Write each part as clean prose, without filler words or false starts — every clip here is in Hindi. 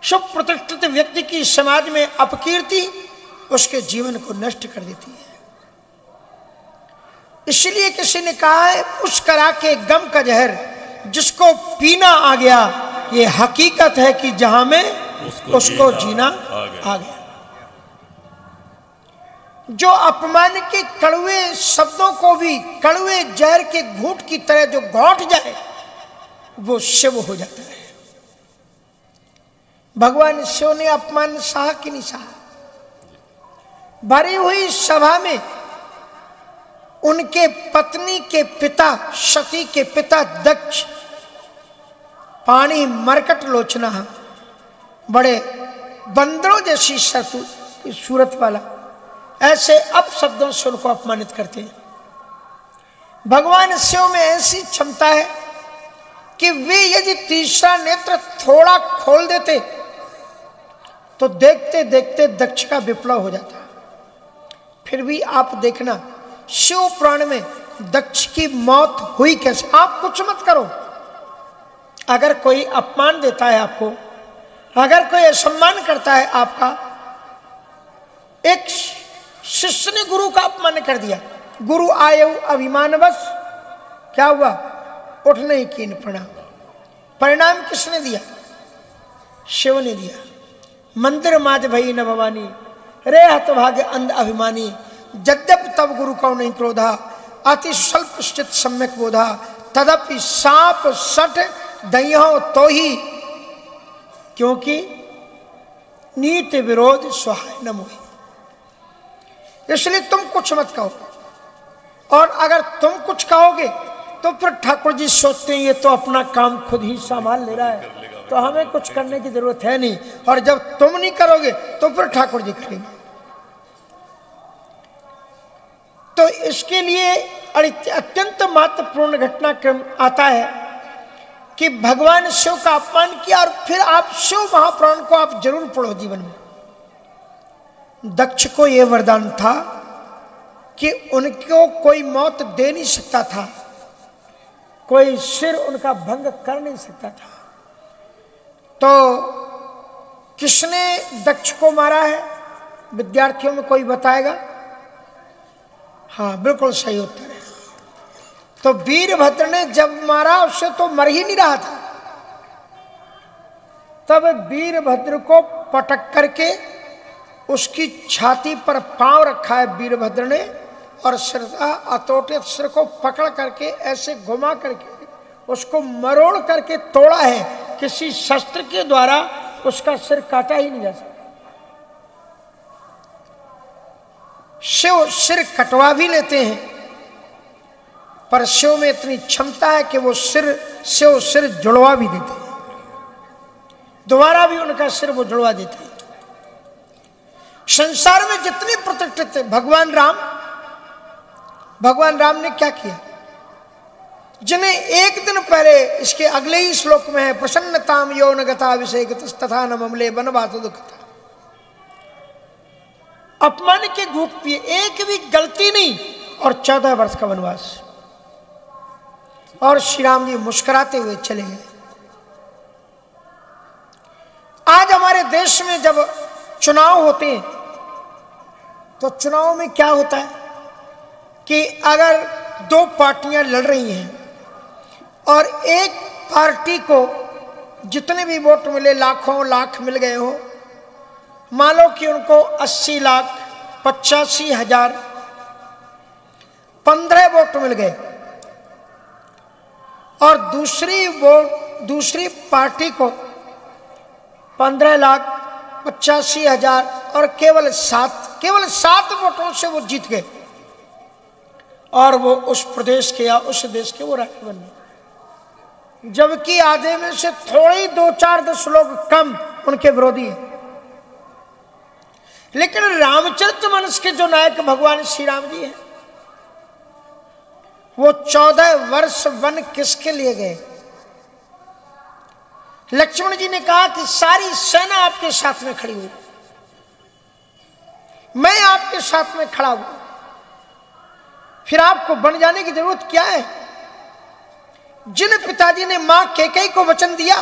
शुभ प्रतिष्ठित व्यक्ति की समाज में अपकीर्ति उसके जीवन को नष्ट कर देती है। इसलिए किसी ने कहा है, मुस्करा के गम का जहर जिसको पीना आ गया, ये हकीकत है कि जहां में उसको जीना आ गया। जो अपमान के कड़वे शब्दों को भी कड़वे जहर के घूंट की तरह जो घोंट जाए, वो शिव हो जाता है। भगवान शिव ने अपमान सहा कि नहीं सहा? भरी हुई सभा में उनके पत्नी के पिता, सती के पिता दक्ष, पानी मरकट लोचना, बड़े बंदरों जैसी सूरत वाला, ऐसे अपशब्दों से उनको अपमानित करते हैं। भगवान शिव में ऐसी क्षमता है कि वे यदि तीसरा नेत्र थोड़ा खोल देते तो देखते देखते दक्ष का विप्लव हो जाता। फिर भी आप देखना शिव पुराण में दक्ष की मौत हुई कैसे। आप कुछ मत करो, अगर कोई अपमान देता है आपको, अगर कोई असम्मान करता है आपका, एक शिष्य ने गुरु का अपमान कर दिया, गुरु आयु अभिमानवश क्या हुआ, उठ नहीं कीन प्रणाम। परिणाम किसने दिया? शिव ने दिया। मंदिर माज भई न भवानी, रे हतभाग्य अंध अभिमानी, यद्यप तब गुरु को नहीं क्रोधा, अति स्वल्प स्थित सम्यक बोधा, तदपि साप सठ दह्यो तो ही, क्योंकि नीति विरोध सहाय न मोहि। इसलिए तुम कुछ मत कहो, और अगर तुम कुछ कहोगे तो फिर ठाकुर जी सोचते हैं ये तो अपना काम खुद ही संभाल ले रहा है, तो हमें कुछ करने की जरूरत है नहीं, और जब तुम नहीं करोगे तो फिर ठाकुर जी करेंगे। तो इसके लिए अत्यंत महत्वपूर्ण घटनाक्रम आता है कि भगवान शिव का अपमान किया, और फिर आप शिव महापुराण को आप जरूर पढ़ो जीवन में। दक्ष को यह वरदान था कि उनको कोई मौत दे नहीं सकता था, कोई सिर उनका भंग कर नहीं सकता था। तो किसने दक्ष को मारा है? विद्यार्थियों में कोई बताएगा? हाँ, बिल्कुल सही उत्तर है। तो वीरभद्र ने जब मारा, उससे तो मर ही नहीं रहा था, तब वीरभद्र को पटक करके उसकी छाती पर पांव रखा है वीरभद्र ने, और अतोटे सिर को पकड़ करके ऐसे घुमा करके उसको मरोड़ करके तोड़ा है। किसी शस्त्र के द्वारा उसका सिर काटा ही नहीं जा सकता। शिव सिर कटवा भी लेते हैं, पर शिव में इतनी क्षमता है कि वो शिव सिर जुड़वा भी देते हैं, दोबारा भी उनका सिर वो जुड़वा देते हैं। संसार में जितने प्रतिष्ठित थे, भगवान राम ने क्या किया? जिन्हें एक दिन पहले, इसके अगले ही श्लोक में है, प्रसन्नताम यौन गता विषय तथा न ममले बनवातो दुखता, अपमान के घूंट पिए, एक भी गलती नहीं, और 14 वर्ष का वनवास। और श्री राम जी मुस्कुराते हुए चले गए। आज हमारे देश में जब चुनाव होते हैं तो चुनाव में क्या होता है कि अगर दो पार्टियां लड़ रही हैं और एक पार्टी को जितने भी वोट मिले, लाखों लाख मिल गए हो, मान लो कि उनको 80 लाख 85,000 15 वोट मिल गए, और दूसरी पार्टी को 15 लाख 85,000 और केवल 7 वोटों से वो जीत गए, और वो उस प्रदेश के या उस देश के वो राष्ट्रपति बन गए, जबकि आधे में से थोड़े 2-4-10 लोग कम उनके विरोधी हैं। लेकिन रामचरितमानस के जो नायक भगवान श्री राम जी हैं, वो 14 वर्ष वन किसके लिए गए? लक्ष्मण जी ने कहा कि सारी सेना आपके साथ में खड़ी हुई, मैं आपके साथ में खड़ा हूं, फिर आपको बन जाने की जरूरत क्या है? जिन पिताजी ने मां कैकेयी को वचन दिया,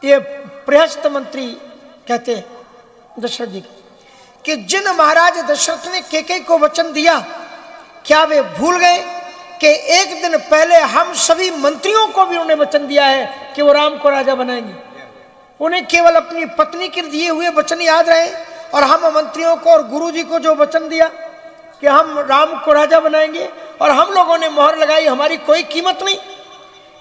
ये प्रहस्त मंत्री कहते हैं दशरथ जी कि जिन महाराज दशरथ ने केकई को वचन दिया, क्या वे भूल गए कि एक दिन पहले हम सभी मंत्रियों को भी उन्हें वचन दिया है कि वो राम को राजा बनाएंगे। उन्हें केवल अपनी पत्नी के दिए हुए वचन याद रहे, और हम मंत्रियों को और गुरु जी को जो वचन दिया कि हम राम को राजा बनाएंगे, और हम लोगों ने मोहर लगाई, हमारी कोई कीमत नहीं,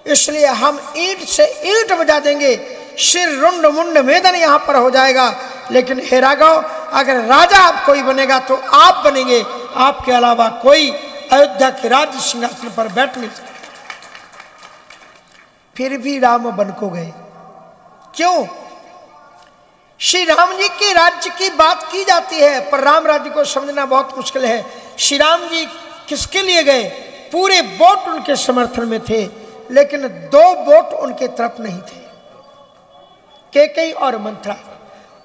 इसलिए हम ईंट से ईंट बजा देंगे, सिर रुंड मुंड मेदन यहां पर हो जाएगा। लेकिन हे राघव, अगर राजा आप कोई बनेगा तो आप बनेंगे, आपके अलावा कोई अयोध्या के राज्य सिंहासन पर बैठ नहीं सकता। फिर भी राम बन को गए। क्यों? श्री राम जी के राज्य की बात की जाती है, पर राम राज्य को समझना बहुत मुश्किल है। श्री राम जी किसके लिए गए? पूरे वोट उनके समर्थन में थे, लेकिन 2 वोट उनके तरफ नहीं थे, केकई और मंथरा।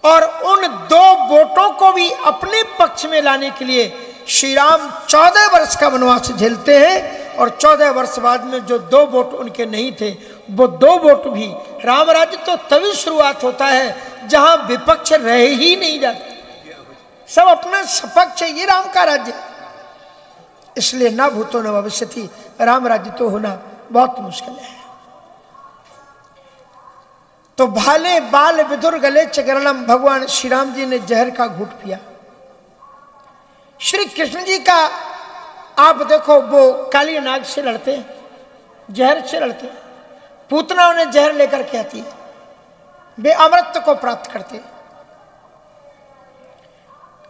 और उन 2 वोटों को भी अपने पक्ष में लाने के लिए श्री राम 14 वर्ष का वनवास झेलते हैं, और 14 वर्ष बाद में जो 2 वोट उनके नहीं थे, वो 2 वोट भी। राम राज्य तो तभी शुरुआत होता है जहां विपक्ष रह ही नहीं जाते, सब अपना सपक्ष है, ये राम का राज्य। इसलिए ना भूतो न भविष्यति, राम राज्य तो होना बहुत मुश्किल है। तो भाले बाल विदुर गले चगरणम, भगवान श्री राम जी ने जहर का घूंट पिया। श्री कृष्ण जी का आप देखो, वो काली नाग से लड़ते हैं, जहर से लड़ते हैं, पूतना उन्हें जहर लेकर के आती है, वे अमृत को प्राप्त करते।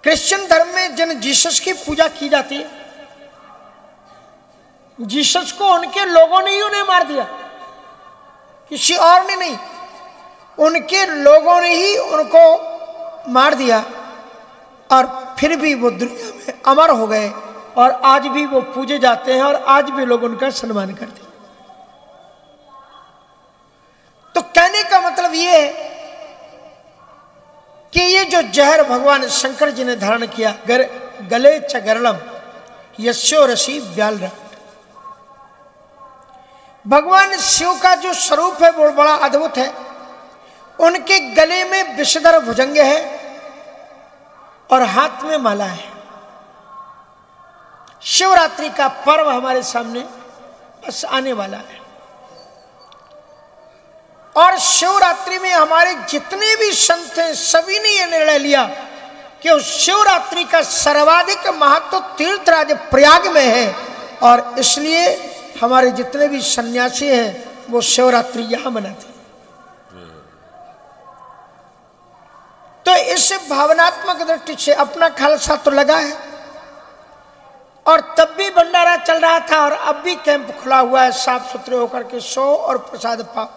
क्रिश्चियन धर्म में जिन जीसस की पूजा की जाती है, जीसस को उनके लोगों ने ही उन्हें मार दिया, किसी और ने नहीं, उनके लोगों ने ही उनको मार दिया, और फिर भी वो दुनिया में अमर हो गए, और आज भी वो पूजे जाते हैं, और आज भी लोग उनका सम्मान करते हैं। तो कहने का मतलब ये है कि ये जो जहर भगवान शंकर जी ने धारण किया, गले चगरलम यस्यो रसी व्याल, भगवान शिव का जो स्वरूप है वो बड़ा अद्भुत है। उनके गले में विषधर भुजंग है और हाथ में माला है। शिवरात्रि का पर्व हमारे सामने बस आने वाला है, और शिवरात्रि में हमारे जितने भी संत हैं सभी ने यह निर्णय लिया कि उस शिवरात्रि का सर्वाधिक महत्व तीर्थराज प्रयाग में है, और इसलिए हमारे जितने भी सन्यासी हैं वो शिवरात्रि यहां मनाते हैं। तो इस भावनात्मक दृष्टि से अपना खालसा तो लगा है, और तब भी भंडारा चल रहा था, और अब भी कैंप खुला हुआ है, साफ सुथरे होकर के सो और प्रसाद पाओ,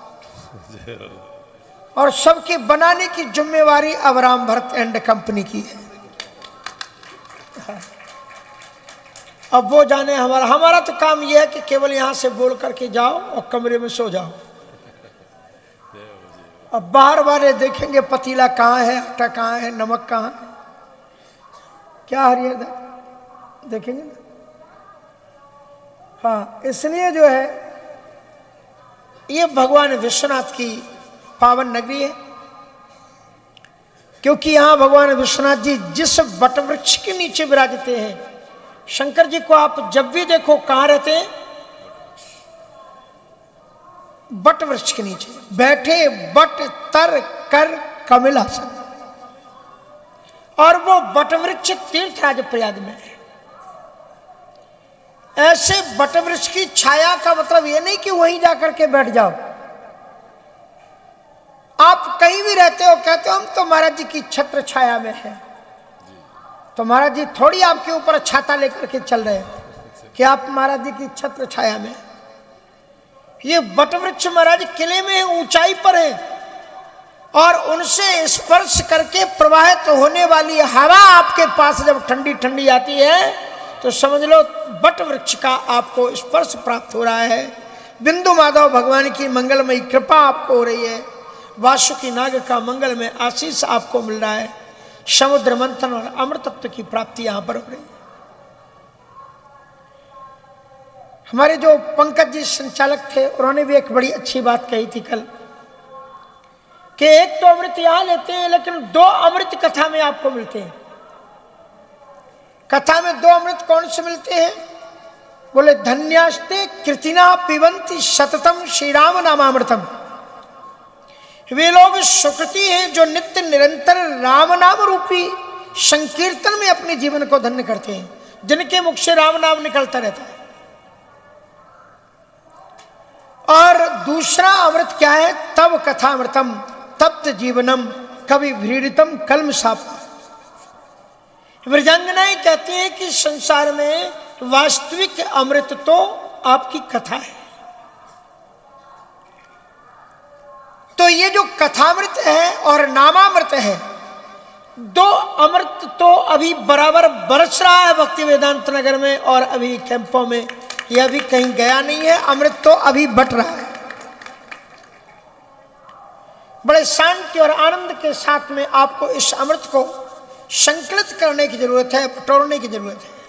और सबके बनाने की जिम्मेवारी अब राम भरत एंड कंपनी की है। अब वो जाने, हमारा तो काम यह है कि केवल यहां से बोल करके जाओ और कमरे में सो जाओ। अब बाहर वाले देखेंगे पतीला कहाँ है, आटा कहाँ है, नमक कहाँ है, क्या हरियर देखेंगे ना। हाँ, इसलिए जो है ये भगवान विश्वनाथ की पावन नगरी है, क्योंकि यहां भगवान विश्वनाथ जी जिस वटवृक्ष के नीचे विराजते हैं, शंकर जी को आप जब भी देखो कहां रहते हैं? बट वृक्ष के नीचे बैठे, बट तर कर कमिलासन, और वो बट वृक्ष तीर्थराज प्रयाग में है। ऐसे बट वृक्ष की छाया का मतलब ये नहीं कि वहीं जाकर के बैठ जाओ। आप कहीं भी रहते हो, कहते हो हम तो महाराज जी की छत्र छाया में है, तो महाराज जी थोड़ी आपके ऊपर छाता लेकर के चल रहे हैं कि आप महाराज जी की छत्र छाया में। ये वटवृक्ष महाराज किले में ऊंचाई पर है, और उनसे स्पर्श करके प्रवाहित होने वाली हवा आपके पास जब ठंडी ठंडी आती है तो समझ लो वट वृक्ष का आपको स्पर्श प्राप्त हो रहा है। बिंदु माधव भगवान की मंगलमयी कृपा आपको हो रही है, वासुकी नाग का मंगलमय आशीष आपको मिल रहा है, समुद्र मंथन और अमृतत्व की प्राप्ति यहां पर हो रही है। हमारे जो पंकज जी संचालक थे, उन्होंने भी एक बड़ी अच्छी बात कही थी कल कि एक तो अमृत यहां लेते हैं, लेकिन 2 अमृत कथा में आपको मिलते हैं। कथा में 2 अमृत कौन से मिलते हैं? बोले धन्यास्ते कृतिना पिबंती सततम श्री राम नामामृतम। वे लोग सुकृति हैं जो नित्य निरंतर राम नाम रूपी संकीर्तन में अपने जीवन को धन्य करते हैं, जिनके मुख से राम नाम निकलता रहता है। और दूसरा अमृत क्या है? तब कथामृतम तप्त जीवनम कवि भ्रीडितम कलम साप। वृजांगनाएं कहती हैं कि संसार में वास्तविक अमृत तो आपकी कथा है। तो ये जो कथामृत है और नामामृत है, 2 अमृत तो अभी बराबर बरस रहा है भक्ति वेदांत नगर में, और अभी कैंपों में यह अभी कहीं गया नहीं है। अमृत तो अभी बट रहा है। बड़े शांति और आनंद के साथ में आपको इस अमृत को संकलित करने की जरूरत है, बटोरने की जरूरत है।